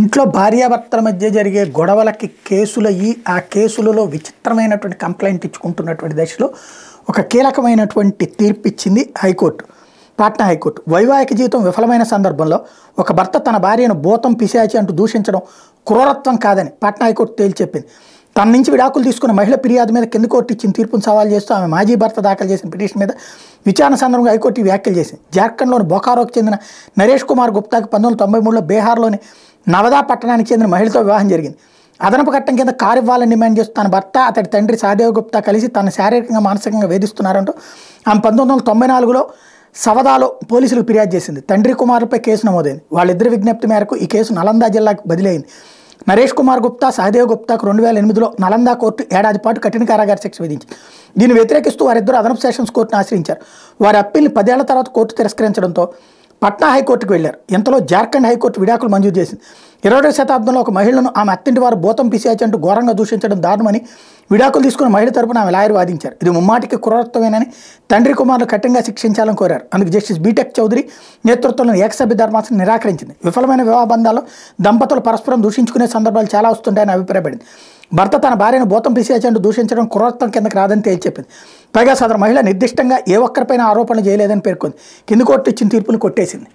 ఇంట్లో భార్యాభర్తల మధ్య జరిగే గొడవలకి కేసులయ్యి ఆ కేసులలో విచిత్రమైనటువంటి కంప్లైంట్ ఇచ్చుకుంటున్నటువంటి దశలో ఒక కీలకమైనటువంటి తీర్పు ఇచ్చింది హైకోర్టు. పాట్నా హైకోర్టు వైవాహిక జీవితం విఫలమైన సందర్భంలో ఒక భర్త తన భార్యను భూతం పిశాచి అంటూ దూషించడం క్రూరత్వం కాదని పాట్నా హైకోర్టు తేల్చెప్పింది. తన నుంచి విడాకులు తీసుకున్న మహిళ ఫిర్యాదు మీద కింది కోర్టు ఇచ్చిన తీర్పును సవాల్ చేస్తూ ఆమె మాజీ భర్త దాఖలు చేసిన పిటిషన్ మీద విచారణ సందర్భంగా హైకోర్టు వ్యాఖ్యలు చేసింది. జార్ఖండ్లోని బొకారోకు చెందిన నరేష్ కుమార్ గుప్తాకి 1993లో బీహార్లోని నవదా పట్టణానికి చెందిన మహిళతో వివాహం జరిగింది. అదనపు కట్టం కింద కారు ఇవ్వాలని డిమాండ్ చేస్తూ తన భర్త అతడి తండ్రి సహదేవ్ గుప్తా కలిసి తన శారీరకంగా మానసికంగా వేధిస్తున్నారంటూ ఆమె 1994లో సవదాలో పోలీసులకు ఫిర్యాదు చేసింది. తండ్రి కుమారులపై కేసు నమోదైంది. వాళ్ళిద్దరి విజ్ఞప్తి మేరకు ఈ కేసు నలందా జిల్లాకు బదిలీ అయింది. నరేష్ కుమార్ గుప్తా సహదేవ్ గుప్తాకు 2008లో నలందా కోర్టు ఏడాది పాటు కఠిన కారాగార శిక్ష విధించింది. దీన్ని వ్యతిరేకిస్తూ వారిద్దరూ అదనపు సెషన్స్ కోర్టును ఆశ్రయించారు. వారి అప్పీల్ని 10 ఏళ్ల తర్వాత కోర్టు తిరస్కరించడంతో పట్నా హైకోర్టుకు వెళ్లారు. ఇంతలో జార్ఖండ్ హైకోర్టు విడాకులు మంజూరు చేసింది. 20వ శతాబ్దంలో ఒక మహిళను ఆమె అత్తింటి వారు భూతం పిశాచి అంటూ ఘోరంగా దూషించడం దారుణమని విడాకులు తీసుకున్న మహిళ తరపున ఆమె లాయర్ వాదించారు. ఇది ముమ్మాటికి క్రూరత్వమేనని తండ్రి కుమారులు కఠినంగా శిక్షించాలని కోరారు. అందుకు జస్టిస్ బీటెక్ చౌదరి నేతృత్వంలోని ఏకసభ్య ధర్మాసనం నిరాకరించింది. విఫలమైన వివాహ బంధాల్లో దంపతులు పరస్పరం దూషించుకునే సందర్భాలు చాలా వస్తుంటాయని అభిప్రాయపడింది. భర్త తన భార్యను భూతం పిశాచి అంటూ దూషించడం క్రూరత్వం కిందకి రాదని తేల్చెప్పింది. పైగా సదరు మహిళ నిర్దిష్టంగా ఏ ఒక్కరిపైన ఆరోపణలు చేయలేదని పేర్కొంది. కింది కోర్టు ఇచ్చిన తీర్పును కొట్టేసింది.